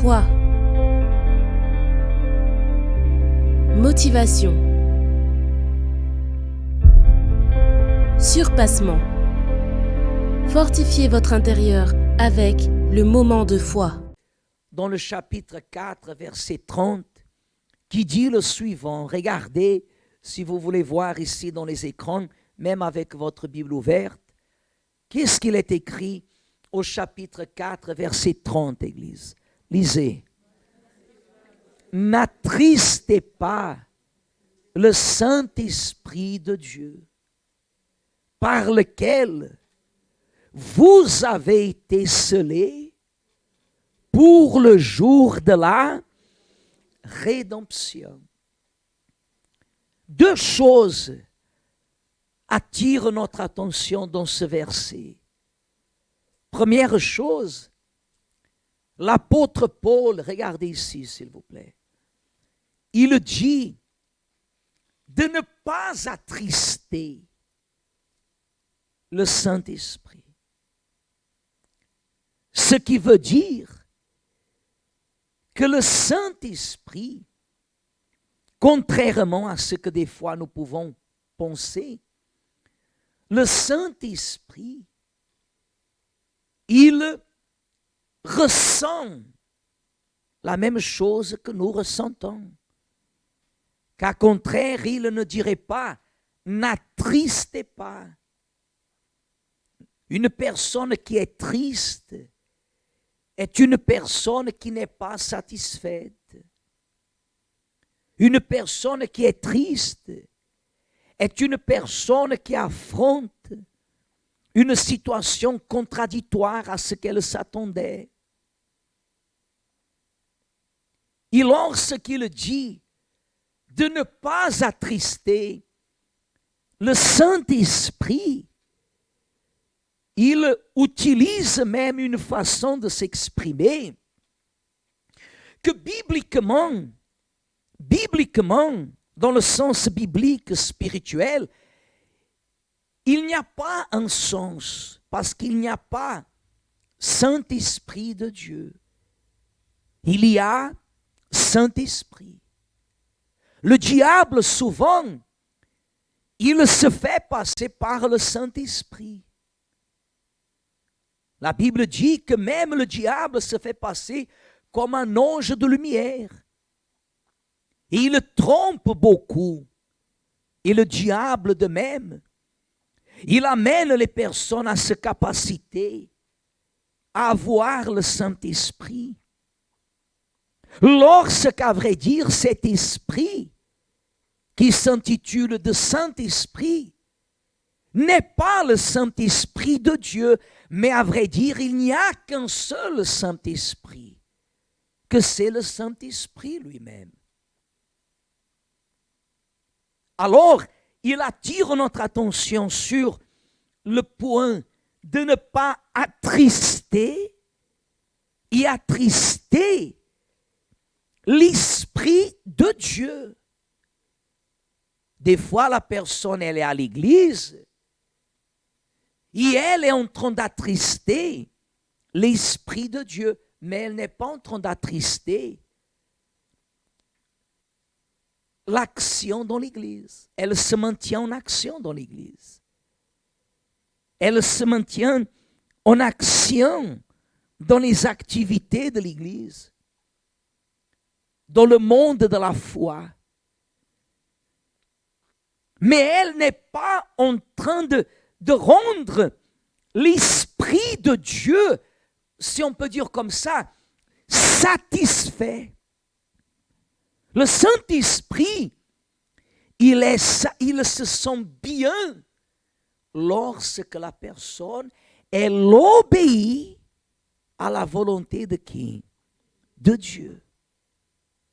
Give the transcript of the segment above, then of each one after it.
Foi. Motivation. Surpassement. Fortifiez votre intérieur avec le moment de foi. Dans le chapitre 4, verset 30, qui dit le suivant. Regardez, si vous voulez voir ici dans les écrans, même avec votre Bible ouverte, qu'est-ce qu'il est écrit au chapitre 4, verset 30, Église? Lisez. N'attristez pas le Saint-Esprit de Dieu, par lequel vous avez été scellés pour le jour de la rédemption. Deux choses attirent notre attention dans ce verset. Première chose, l'apôtre Paul, regardez ici s'il vous plaît, il dit de ne pas attrister le Saint-Esprit. Ce qui veut dire que le Saint-Esprit, contrairement à ce que des fois nous pouvons penser, le Saint-Esprit, il ressent la même chose que nous ressentons. Qu'à contraire, il ne dirait pas « n'attristez pas ». Une personne qui est triste est une personne qui n'est pas satisfaite. Une personne qui est triste est une personne qui affronte une situation contradictoire à ce qu'elle s'attendait. Et lorsqu'il dit de ne pas attrister le Saint-Esprit, il utilise même une façon de s'exprimer que bibliquement, dans le sens biblique spirituel, il n'y a pas un sens, parce qu'il n'y a pas Saint-Esprit de Dieu. Il y a Saint-Esprit. Le diable, souvent, il se fait passer par le Saint-Esprit. La Bible dit que même le diable se fait passer comme un ange de lumière. Et il trompe beaucoup. Et le diable de même, il amène les personnes à cette capacité à avoir le Saint-Esprit. Lorsqu'à vrai dire, cet esprit qui s'intitule de Saint-Esprit n'est pas le Saint-Esprit de Dieu, mais à vrai dire, il n'y a qu'un seul Saint-Esprit, que c'est le Saint-Esprit lui-même. Alors, il attire notre attention sur le point de ne pas attrister et attrister l'Esprit de Dieu. Des fois, la personne, elle est à l'église et elle est en train d'attrister l'Esprit de Dieu, mais elle n'est pas en train d'attrister l'action dans l'église. Elle se maintient en action dans l'église. Elle se maintient en action dans les activités de l'église, dans le monde de la foi. Mais elle n'est pas en train de rendre l'Esprit de Dieu, si on peut dire comme ça, satisfait. Le Saint-Esprit, il se sent bien lorsque la personne, elle obéit à la volonté de qui? De Dieu.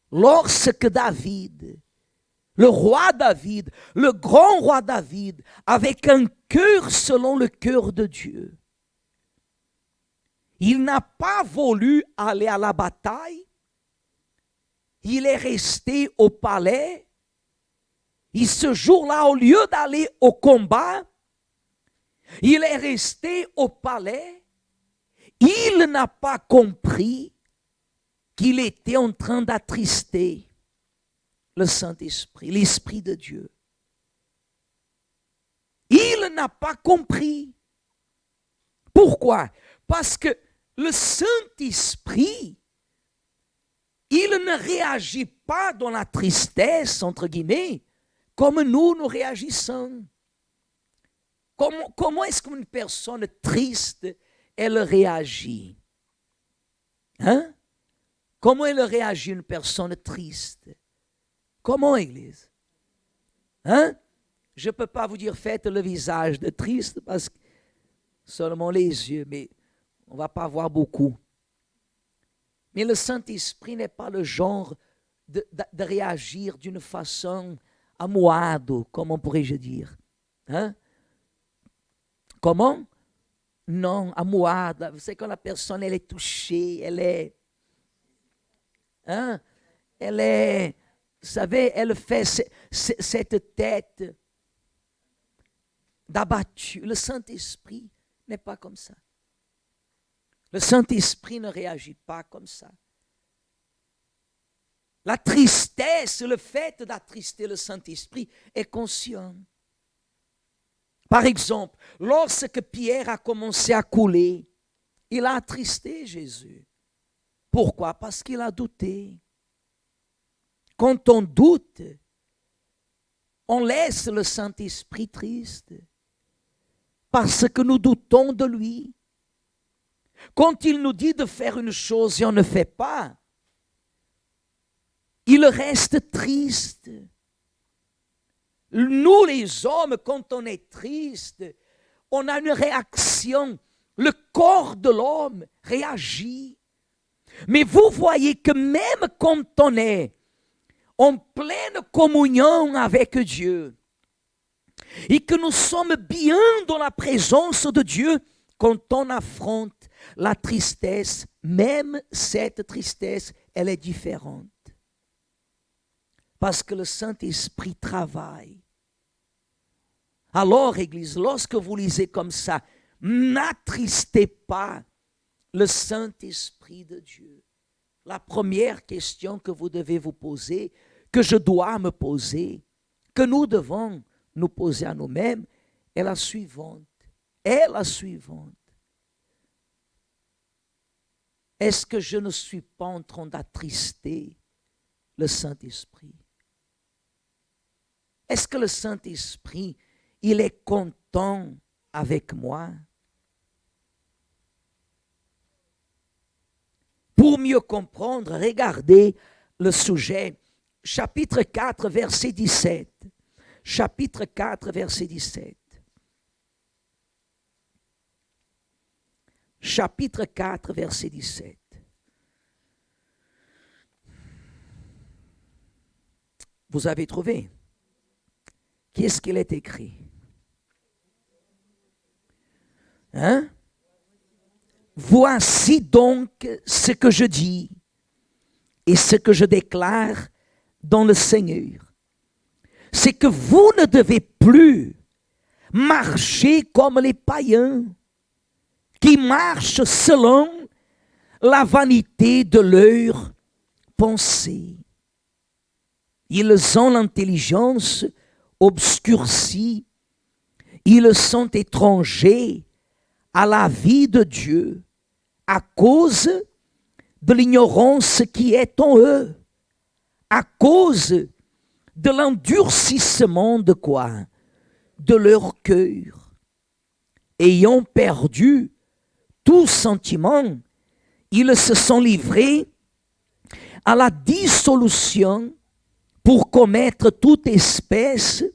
Lorsque David, le roi David, le grand roi David, avec un cœur selon le cœur de Dieu, il n'a pas voulu aller à la bataille. Il est resté au palais. Et ce jour-là, au lieu d'aller au combat, il est resté au palais. Il n'a pas compris qu'il était en train d'attrister le Saint-Esprit, l'Esprit de Dieu. Il n'a pas compris. Pourquoi? Parce que le Saint-Esprit, il ne réagit pas dans la tristesse, entre guillemets, comme nous réagissons. Comment est-ce qu'une personne triste, elle réagit? Hein? Comment elle réagit une personne triste? Comment, Église? Hein? Je ne peux pas vous dire faites le visage de triste parce que seulement les yeux, mais on ne va pas voir beaucoup. Mais le Saint-Esprit n'est pas le genre de réagir d'une façon amoado, comment pourrais-je dire? Hein? Comment? Non, amoado. Vous savez quand la personne elle est touchée, elle est... Hein? Elle est... Vous savez, elle fait cette tête d'abattu. Le Saint-Esprit n'est pas comme ça. Le Saint-Esprit ne réagit pas comme ça. La tristesse, le fait d'attrister le Saint-Esprit est conscient. Par exemple, lorsque Pierre a commencé à couler, il a attristé Jésus. Pourquoi? Parce qu'il a douté. Quand on doute, on laisse le Saint-Esprit triste parce que nous doutons de lui. Quand il nous dit de faire une chose et on ne fait pas, il reste triste. Nous les hommes, quand on est triste, on a une réaction. Le corps de l'homme réagit. Mais vous voyez que même quand on est en pleine communion avec Dieu et que nous sommes bien dans la présence de Dieu, quand on affronte la tristesse, même cette tristesse, elle est différente. Parce que le Saint-Esprit travaille. Alors, Église, lorsque vous lisez comme ça, n'attristez pas le Saint-Esprit de Dieu. La première question que vous devez vous poser, que je dois me poser, que nous devons nous poser à nous-mêmes, est la suivante. Est la suivante. Est-ce que je ne suis pas en train d'attrister le Saint-Esprit? Est-ce que le Saint-Esprit, il est content avec moi? Pour mieux comprendre, regardez le sujet. Chapitre 4, verset 17. Chapitre 4, verset 17. Chapitre 4, verset 17. Vous avez trouvé? Qu'est-ce qu'il est écrit? Hein? Voici donc ce que je dis et ce que je déclare dans le Seigneur. C'est que vous ne devez plus marcher comme les païens qui marchent selon la vanité de leurs pensées. Ils ont l'intelligence obscurcie, ils sont étrangers à la vie de Dieu à cause de l'ignorance qui est en eux, à cause de l'endurcissement de quoi? De leur cœur. Ayant perdu tout sentiment, ils se sont livrés à la dissolution pour commettre toute espèce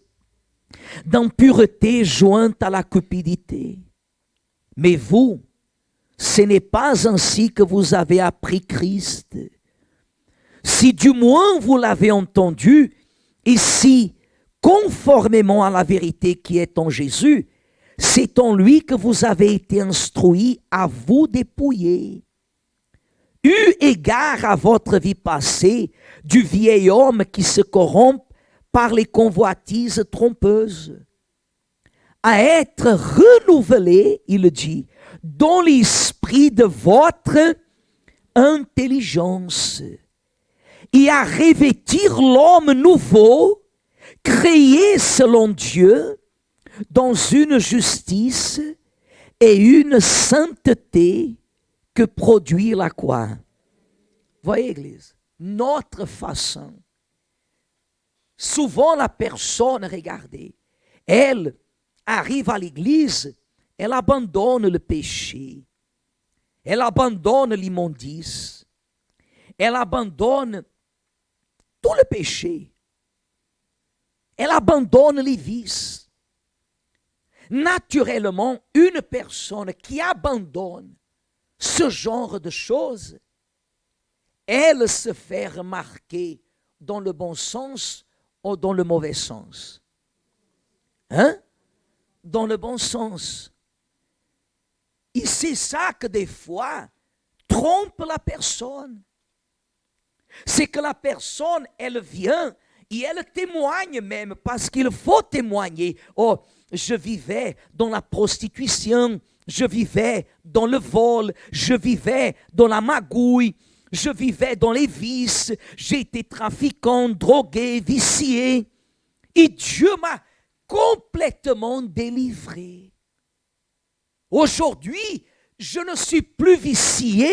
d'impureté jointe à la cupidité. Mais vous, ce n'est pas ainsi que vous avez appris Christ. Si du moins vous l'avez entendu, et si, conformément à la vérité qui est en Jésus, c'est en lui que vous avez été instruits à vous dépouiller. Eu égard à votre vie passée, du vieil homme qui se corrompt par les convoitises trompeuses, à être renouvelé, il dit, dans l'esprit de votre intelligence et à revêtir l'homme nouveau, créé selon Dieu, dans une justice et une sainteté que produit la quoi? Voyez, Église, notre façon. Souvent, la personne, regardez, elle arrive à l'Église, elle abandonne le péché, elle abandonne l'immondice, elle abandonne tout le péché, elle abandonne les vices. Naturellement, une personne qui abandonne ce genre de choses, elle se fait remarquer dans le bon sens ou dans le mauvais sens. Hein? Dans le bon sens. Et c'est ça que des fois trompe la personne. C'est que la personne, elle vient et elle témoigne même, parce qu'il faut témoigner. Oh, je vivais dans la prostitution, je vivais dans le vol, je vivais dans la magouille, je vivais dans les vices, j'ai été trafiquant, drogué, vicié. Et Dieu m'a complètement délivré. Aujourd'hui, je ne suis plus vicié,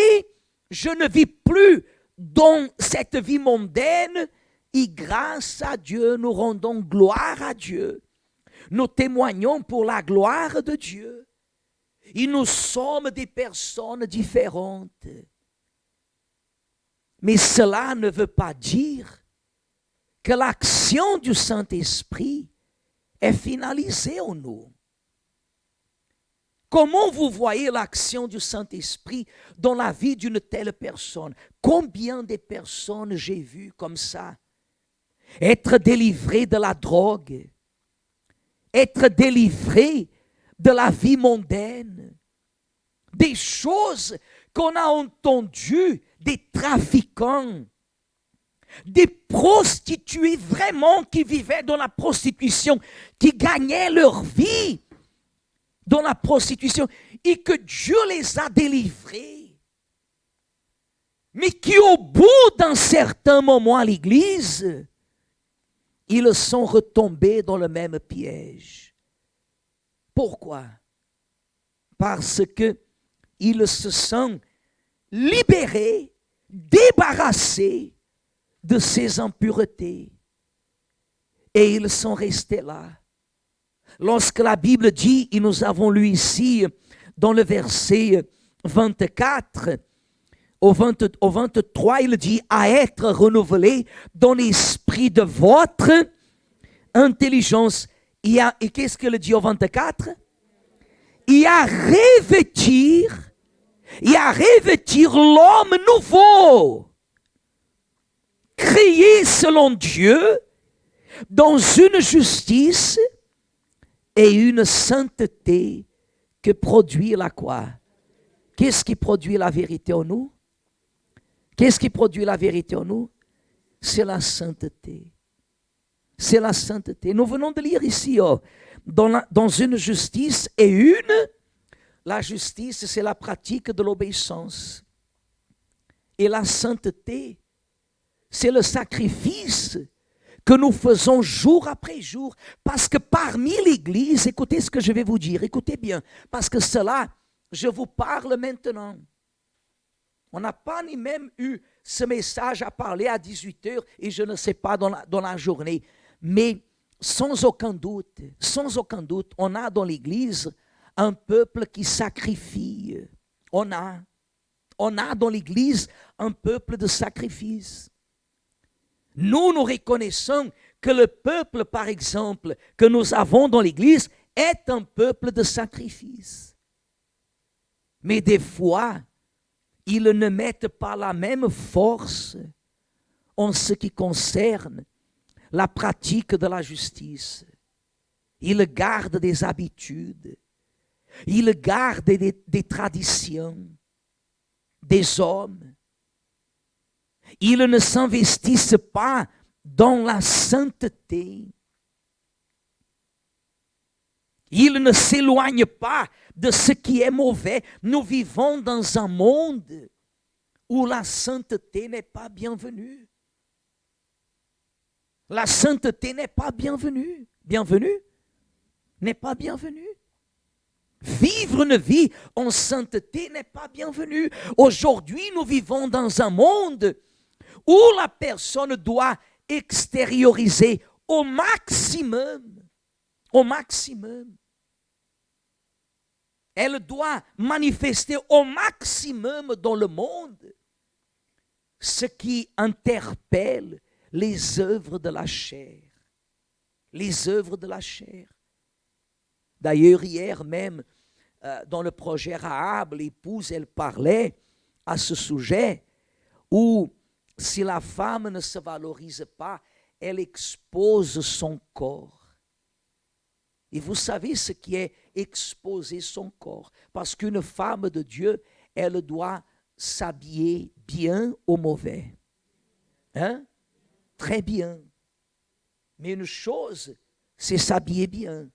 je ne vis plus dans cette vie mondaine, et grâce à Dieu, nous rendons gloire à Dieu. Nous témoignons pour la gloire de Dieu. Et nous sommes des personnes différentes. Mais cela ne veut pas dire que l'action du Saint-Esprit est finalisée en nous. Comment vous voyez l'action du Saint-Esprit dans la vie d'une telle personne? Combien de personnes j'ai vues comme ça? Être délivrées de la drogue, être délivrées de la vie mondaine, des choses qu'on a entendues, des trafiquants, des prostituées vraiment qui vivaient dans la prostitution, qui gagnaient leur vie dans la prostitution et que Dieu les a délivrés. Mais qui au bout d'un certain moment à l'église, ils sont retombés dans le même piège. Pourquoi? Parce que ils se sont libérés, débarrassés de ces impuretés. Et ils sont restés là. Lorsque la Bible dit, et nous avons lu ici dans le verset 24, au 23, il dit à être renouvelé dans l'esprit de votre intelligence. Et qu'est-ce qu'il dit au 24? Et à revêtir l'homme nouveau, créé selon Dieu, dans une justice et une sainteté que produit la quoi? Qu'est-ce qui produit la vérité en nous? Qu'est-ce qui produit la vérité en nous? C'est la sainteté. C'est la sainteté. Nous venons de lire ici, dans une justice et la justice, c'est la pratique de l'obéissance. Et la sainteté, c'est le sacrifice que nous faisons jour après jour. Parce que parmi l'Église, écoutez ce que je vais vous dire, écoutez bien, parce que cela, je vous parle maintenant. On n'a pas ni même eu ce message à parler à 18h et je ne sais pas dans la journée. Mais sans aucun doute, on a dans l'Église un peuple qui sacrifie. On a dans l'Église un peuple de sacrifice. Nous reconnaissons que le peuple, par exemple, que nous avons dans l'Église est un peuple de sacrifice. Mais des fois, ils ne mettent pas la même force en ce qui concerne la pratique de la justice. Ils gardent des habitudes, ils gardent des traditions, des hommes. Ils ne s'investissent pas dans la sainteté. Ils ne s'éloignent pas de ce qui est mauvais. Nous vivons dans un monde où la sainteté n'est pas bienvenue. La sainteté n'est pas bienvenue. Bienvenue n'est pas bienvenue. Vivre une vie en sainteté n'est pas bienvenu. Aujourd'hui, nous vivons dans un monde où la personne doit extérioriser au maximum. Elle doit manifester au maximum dans le monde ce qui interpelle les œuvres de la chair. Les œuvres de la chair. D'ailleurs, hier même, dans le projet Rahab, l'épouse, elle parlait à ce sujet où si la femme ne se valorise pas, elle expose son corps. Et vous savez ce qui est exposer son corps. Parce qu'une femme de Dieu, elle doit s'habiller bien ou mauvais. Hein? Très bien. Mais une chose, c'est s'habiller bien.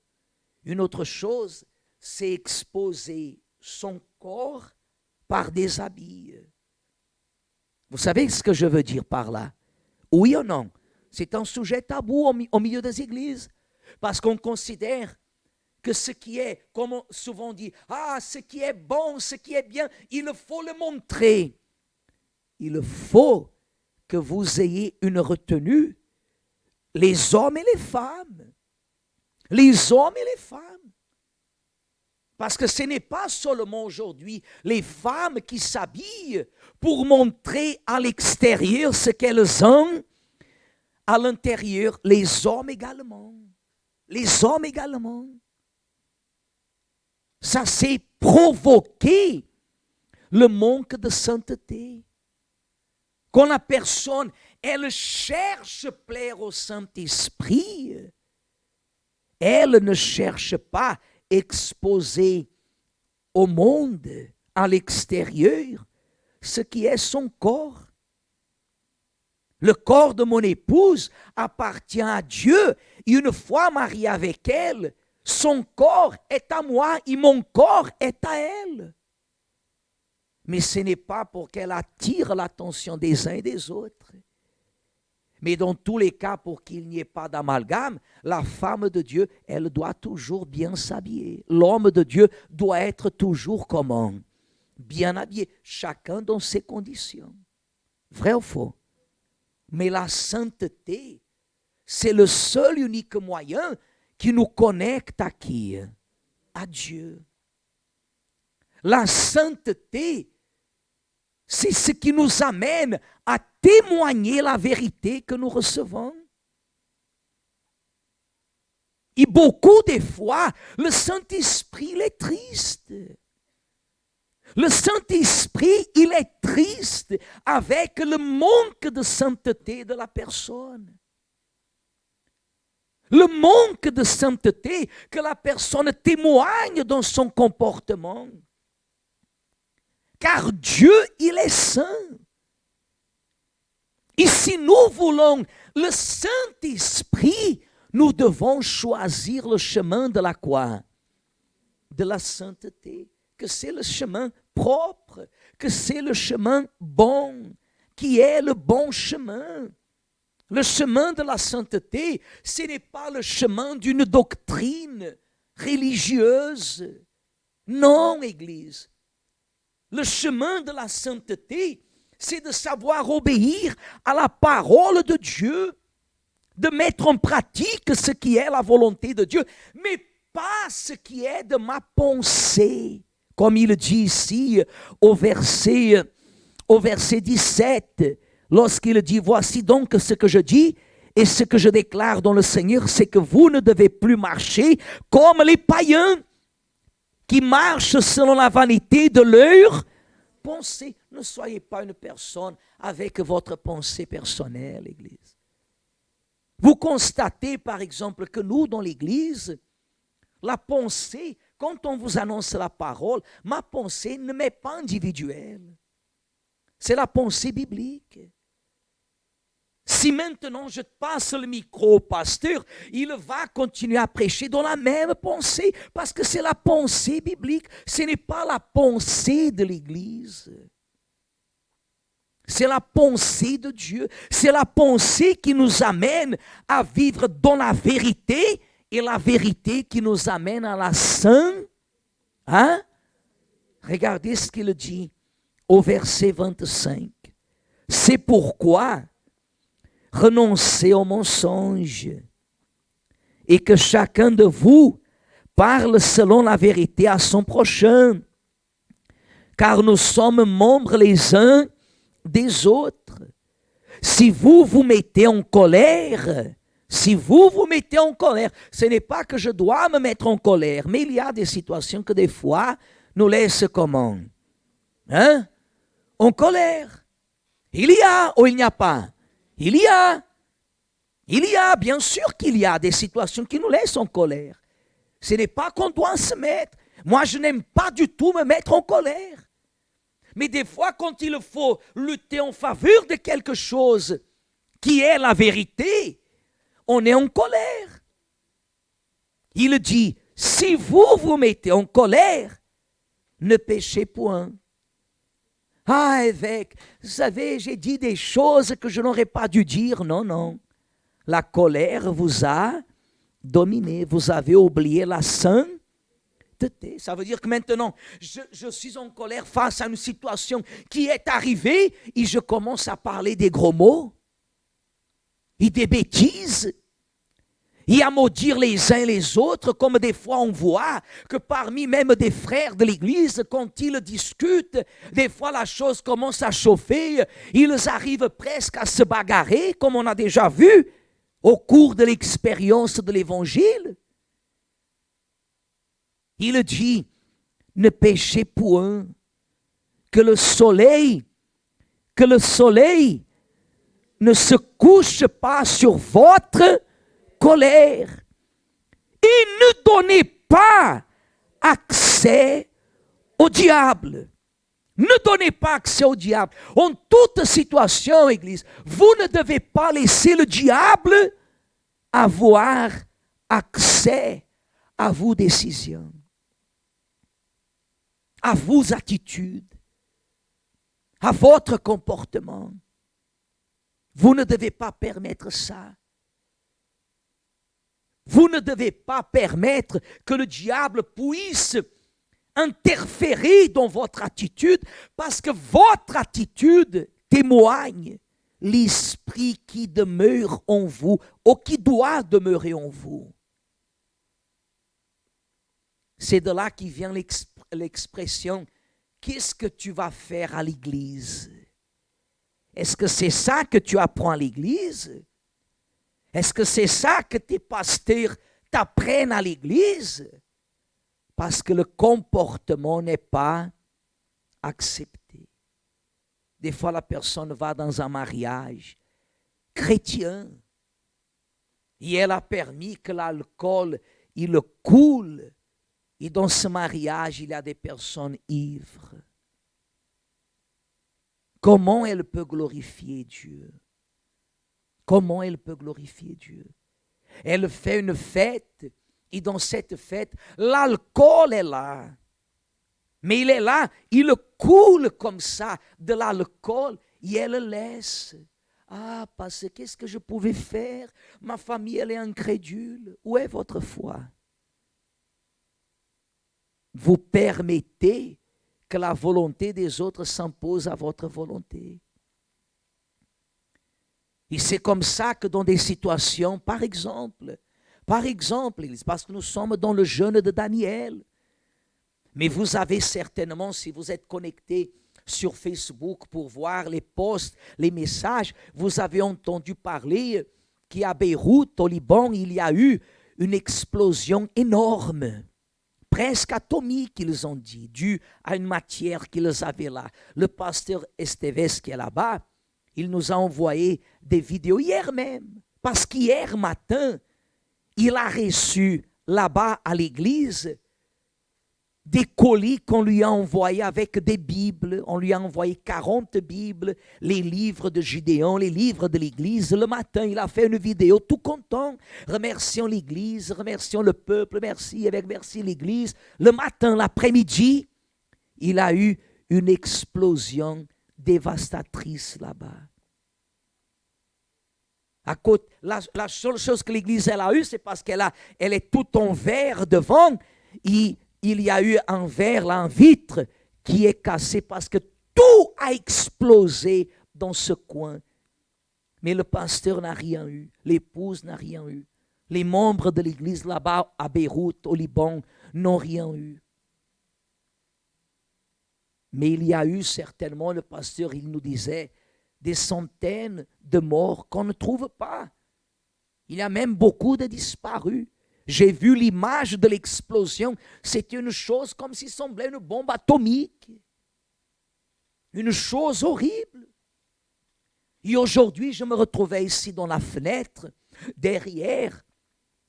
Une autre chose, c'est exposer son corps par des habits. Vous savez ce que je veux dire par là? Oui ou non? C'est un sujet tabou au milieu des églises. Parce qu'on considère que ce qui est, comme on souvent dit, ce qui est bon, ce qui est bien, il faut le montrer. Il faut que vous ayez une retenue, les hommes et les femmes. Les hommes et les femmes. Parce que ce n'est pas seulement aujourd'hui les femmes qui s'habillent pour montrer à l'extérieur ce qu'elles ont, à l'intérieur, les hommes également. Les hommes également. Ça c'est provoquer le manque de sainteté. Quand la personne, elle cherche à plaire au Saint-Esprit, elle ne cherche pas à exposer au monde, à l'extérieur, ce qui est son corps. Le corps de mon épouse appartient à Dieu. Et une fois marié avec elle, son corps est à moi et mon corps est à elle. Mais ce n'est pas pour qu'elle attire l'attention des uns et des autres. Mais dans tous les cas, pour qu'il n'y ait pas d'amalgame, la femme de Dieu, elle doit toujours bien s'habiller. L'homme de Dieu doit être toujours comment? Bien habillé, chacun dans ses conditions. Vrai ou faux? Mais la sainteté, c'est le seul unique moyen qui nous connecte à qui? À Dieu. La sainteté, c'est ce qui nous amène à témoigner la vérité que nous recevons. Et beaucoup de fois, le Saint-Esprit, il est triste. Le Saint-Esprit, il est triste avec le manque de sainteté de la personne. Le manque de sainteté que la personne témoigne dans son comportement. Car Dieu, il est saint. Et si nous voulons le Saint-Esprit, nous devons choisir le chemin de la quoi? De la sainteté. Que c'est le chemin propre, que c'est le chemin bon, qui est le bon chemin. Le chemin de la sainteté, ce n'est pas le chemin d'une doctrine religieuse. Non, Église. Le chemin de la sainteté, c'est de savoir obéir à la parole de Dieu, de mettre en pratique ce qui est la volonté de Dieu, mais pas ce qui est de ma pensée. Comme il dit ici au verset 17, lorsqu'il dit, voici donc ce que je dis et ce que je déclare dans le Seigneur, c'est que vous ne devez plus marcher comme les païens qui marchent selon la vanité de leur pensée. Ne soyez pas une personne avec votre pensée personnelle, Église. Vous constatez par exemple que nous, dans l'Église, la pensée, quand on vous annonce la parole, ma pensée ne m'est pas individuelle. C'est la pensée biblique. Si maintenant je passe le micro au pasteur, il va continuer à prêcher dans la même pensée, parce que c'est la pensée biblique, ce n'est pas la pensée de l'Église. C'est la pensée de Dieu. C'est la pensée qui nous amène à vivre dans la vérité et la vérité qui nous amène à la sainte. Hein? Regardez ce qu'il dit au verset 25. C'est pourquoi renoncez au mensonge et que chacun de vous parle selon la vérité à son prochain, car nous sommes membres les uns des autres. Si vous vous mettez en colère, ce n'est pas que je dois me mettre en colère, mais il y a des situations que des fois nous laissent comment? Hein? En colère. Il y a ou il n'y a pas? Il y a, bien sûr qu'il y a des situations qui nous laissent en colère. Ce n'est pas qu'on doit se mettre. Moi, je n'aime pas du tout me mettre en colère. Mais des fois, quand il faut lutter en faveur de quelque chose qui est la vérité, on est en colère. Il dit, si vous vous mettez en colère, ne péchez point. Ah, évêque, vous savez, j'ai dit des choses que je n'aurais pas dû dire. Non, non. La colère vous a dominé. Vous avez oublié la sainteté. Ça veut dire que maintenant, je suis en colère face à une situation qui est arrivée et je commence à parler des gros mots et des bêtises et à maudire les uns les autres, comme des fois on voit que parmi même des frères de l'Église, quand ils discutent, des fois la chose commence à chauffer, ils arrivent presque à se bagarrer, comme on a déjà vu au cours de l'expérience de l'Évangile. Il dit, ne péchez point, que le soleil ne se couche pas sur votre colère. Et ne donnez pas accès au diable. Ne donnez pas accès au diable. En toute situation, Église, vous ne devez pas laisser le diable avoir accès à vos décisions, à vos attitudes, à votre comportement. Vous ne devez pas permettre ça. Vous ne devez pas permettre que le diable puisse interférer dans votre attitude, parce que votre attitude témoigne l'esprit qui demeure en vous, ou qui doit demeurer en vous. C'est de là qui vient l'expression « Qu'est-ce que tu vas faire à l'église ?» Est-ce que c'est ça que tu apprends à l'église? Est-ce que c'est ça que tes pasteurs t'apprennent à l'église? Parce que le comportement n'est pas accepté. Des fois, la personne va dans un mariage chrétien et elle a permis que l'alcool, il coule. Et dans ce mariage, il y a des personnes ivres. Comment elle peut glorifier Dieu? Comment elle peut glorifier Dieu? Elle fait une fête, et dans cette fête, l'alcool est là. Mais il est là, il coule comme ça de l'alcool, et elle laisse. Ah, parce que qu'est-ce que je pouvais faire? Ma famille, elle est incrédule. Où est votre foi? Vous permettez que la volonté des autres s'impose à votre volonté. Et c'est comme ça que dans des situations, par exemple, parce que nous sommes dans le jeûne de Daniel, mais vous avez certainement, si vous êtes connecté sur Facebook pour voir les posts, les messages, vous avez entendu parler qu'à Beyrouth, au Liban, il y a eu une explosion énorme, presque atomique, ils ont dit, due à une matière qu'ils avaient là. Le pasteur Esteves qui est là-bas, il nous a envoyé des vidéos hier même, parce qu'hier matin, il a reçu là-bas à l'église des colis qu'on lui a envoyés avec des Bibles. On lui a envoyé 40 Bibles, les livres de Gideon, les livres de l'église. Le matin, il a fait une vidéo tout content, remerciant l'église, remerciant le peuple, merci l'église. Le matin, l'après-midi, il a eu une explosion dévastatrice là-bas. La seule chose que l'Église elle a eue, c'est parce elle est tout en verre devant. Il y a eu un verre, là, un vitre, qui est cassé parce que tout a explosé dans ce coin. Mais le pasteur n'a rien eu, l'épouse n'a rien eu. Les membres de l'Église là-bas, à Beyrouth, au Liban, n'ont rien eu. Mais il y a eu certainement, le pasteur, il nous disait, des centaines de morts qu'on ne trouve pas. Il y a même beaucoup de disparus. J'ai vu l'image de l'explosion. C'était une chose comme s'il semblait une bombe atomique. Une chose horrible. Et aujourd'hui, je me retrouvais ici dans la fenêtre, derrière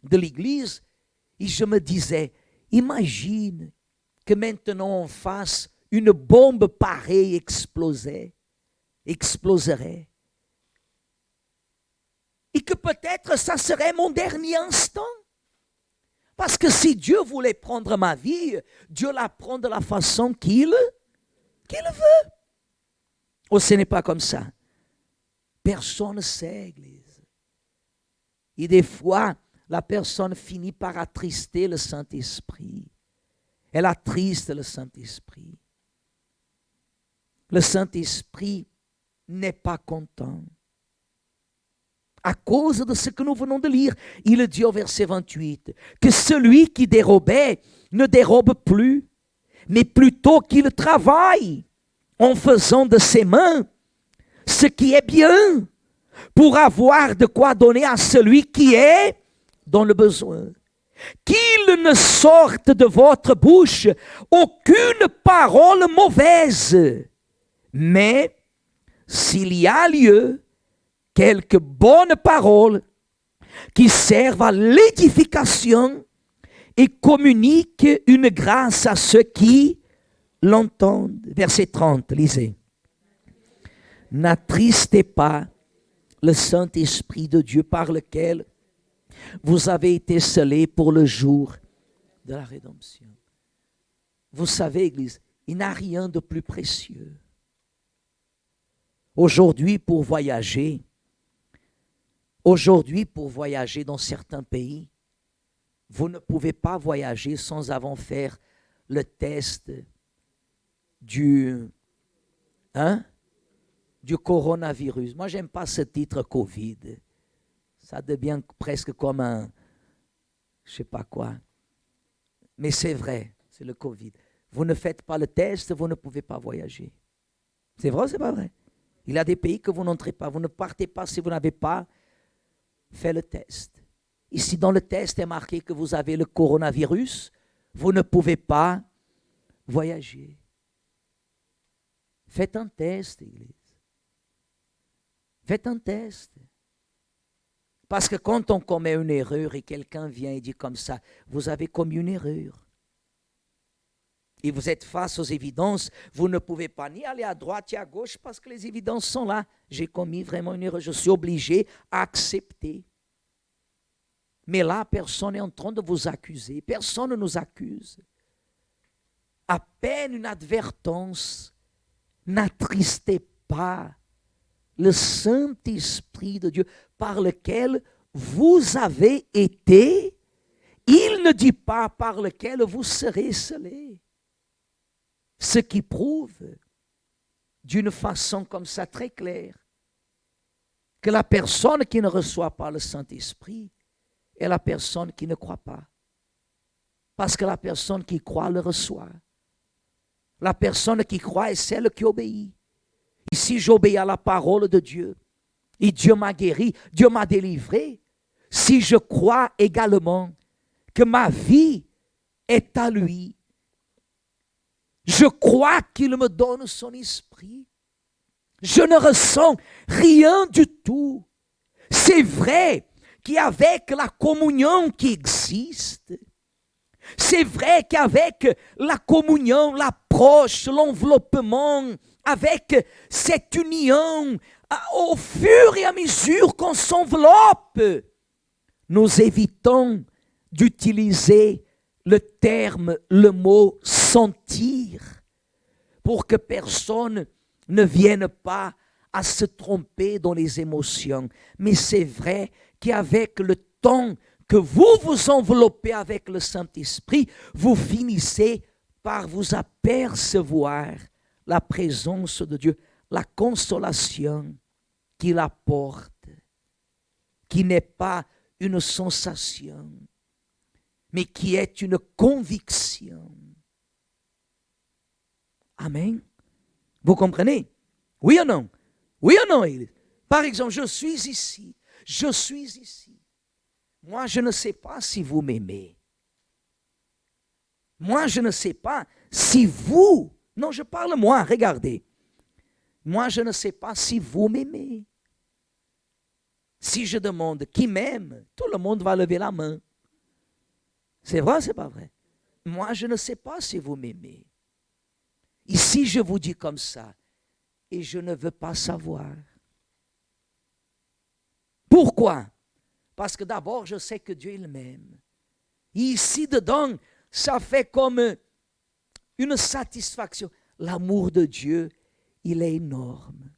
de l'église, et je me disais, imagine que maintenant on fasse une bombe pareille exploserait. Et que peut-être ça serait mon dernier instant. Parce que si Dieu voulait prendre ma vie, Dieu la prend de la façon qu'il veut. Oh, ce n'est pas comme ça. Personne ne sait, Église. Et des fois, la personne finit par attrister le Saint-Esprit. Elle attriste le Saint-Esprit. Le Saint-Esprit n'est pas content. À cause de ce que nous venons de lire, il dit au verset 28, que celui qui dérobait ne dérobe plus, mais plutôt qu'il travaille en faisant de ses mains ce qui est bien, pour avoir de quoi donner à celui qui est dans le besoin. Qu'il ne sorte de votre bouche aucune parole mauvaise, mais s'il y a lieu, quelques bonnes paroles qui servent à l'édification et communiquent une grâce à ceux qui l'entendent. Verset 30, lisez. N'attristez pas le Saint-Esprit de Dieu par lequel vous avez été scellés pour le jour de la rédemption. Vous savez, Église, il n'y a rien de plus précieux. Aujourd'hui, pour voyager dans certains pays, vous ne pouvez pas voyager sans avoir fait le test du coronavirus. Moi, je n'aime pas ce titre Covid. Ça devient presque comme un, je ne sais pas quoi. Mais c'est vrai, c'est le Covid. Vous ne faites pas le test, vous ne pouvez pas voyager. C'est vrai ou c'est pas vrai? Il y a des pays que vous n'entrez pas. Vous ne partez pas si vous n'avez pas fait le test. Ici, dans le test, est marqué que vous avez le coronavirus. Vous ne pouvez pas voyager. Faites un test, Église. Faites un test. Parce que quand on commet une erreur et quelqu'un vient et dit comme ça, vous avez commis une erreur. Et vous êtes face aux évidences, vous ne pouvez pas ni aller à droite ni à gauche parce que les évidences sont là. J'ai commis vraiment une erreur, je suis obligé à accepter. Mais là, personne n'est en train de vous accuser, personne ne nous accuse. À peine une advertence, n'attristez pas le Saint-Esprit de Dieu par lequel vous avez été, il ne dit pas par lequel vous serez scellés. Ce qui prouve d'une façon comme ça très claire que la personne qui ne reçoit pas le Saint-Esprit est la personne qui ne croit pas. Parce que la personne qui croit le reçoit. La personne qui croit est celle qui obéit. Et si j'obéis à la parole de Dieu, et Dieu m'a guéri, Dieu m'a délivré, si je crois également que ma vie est à lui, je crois qu'il me donne son esprit, je ne ressens rien du tout. C'est vrai qu'avec la communion qui existe, c'est vrai qu'avec la communion, l'approche, l'enveloppement, avec cette union, au fur et à mesure qu'on s'enveloppe, nous évitons d'utiliser le mot sentir, pour que personne ne viennent pas à se tromper dans les émotions. Mais c'est vrai qu'avec le temps que vous vous enveloppez avec le Saint-Esprit, vous finissez par vous apercevoir la présence de Dieu, la consolation qu'il apporte, qui n'est pas une sensation, mais qui est une conviction. Amen. Vous comprenez? Oui ou non? Oui ou non, Église? Par exemple, je suis ici. Je suis ici. Moi, je ne sais pas si vous m'aimez. Moi, je ne sais pas si vous... Non, je parle moi, regardez. Moi, je ne sais pas si vous m'aimez. Si je demande qui m'aime, tout le monde va lever la main. C'est vrai ou c'est pas vrai? Moi, je ne sais pas si vous m'aimez. Ici, je vous dis comme ça, et je ne veux pas savoir. Pourquoi? Parce que d'abord, je sais que Dieu, il m'aime. Ici, dedans, ça fait comme une satisfaction. L'amour de Dieu, il est énorme.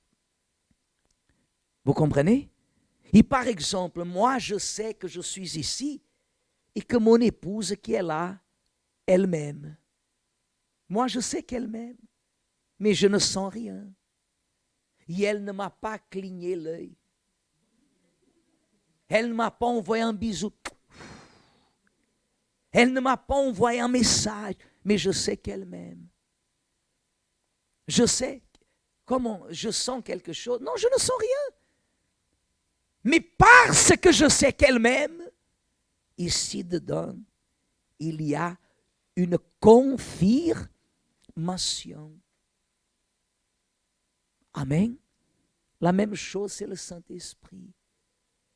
Vous comprenez? Et par exemple, moi, je sais que je suis ici et que mon épouse qui est là, elle m'aime. Moi, je sais qu'elle m'aime, mais je ne sens rien. Et elle ne m'a pas cligné l'œil. Elle ne m'a pas envoyé un bisou. Elle ne m'a pas envoyé un message, mais je sais qu'elle m'aime. Je sais comment je sens quelque chose. Non, je ne sens rien. Mais parce que je sais qu'elle m'aime, ici dedans, il y a une confirmation. Amen. La même chose, c'est le Saint-Esprit.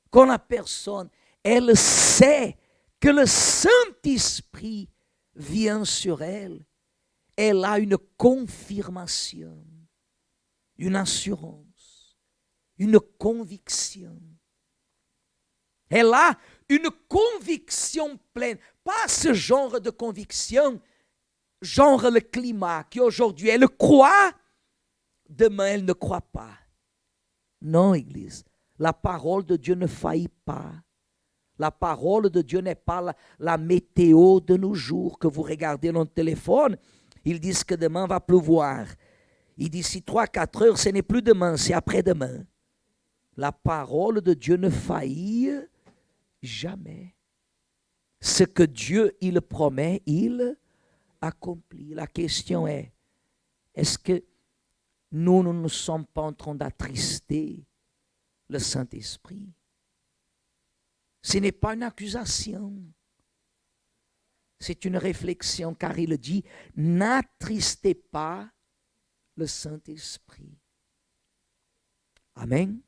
Quand la personne, elle sait que le Saint-Esprit vient sur elle, elle a une confirmation, une assurance, une conviction. Elle a une conviction pleine. Pas ce genre de conviction, genre le climat, qui aujourd'hui elle croit, demain elle ne croit pas. Non, Église, la parole de Dieu ne faillit pas. La parole de Dieu n'est pas la météo de nos jours que vous regardez dans le téléphone. Ils disent que demain va pleuvoir. Ils disent d'ici 3-4 heures, ce n'est plus demain, c'est après-demain. La parole de Dieu ne faillit jamais. Ce que Dieu, il promet, il accomplit. La question est-ce que nous ne sommes pas en train d'attrister le Saint-Esprit? Ce n'est pas une accusation. C'est une réflexion, car il dit, n'attristez pas le Saint-Esprit. Amen.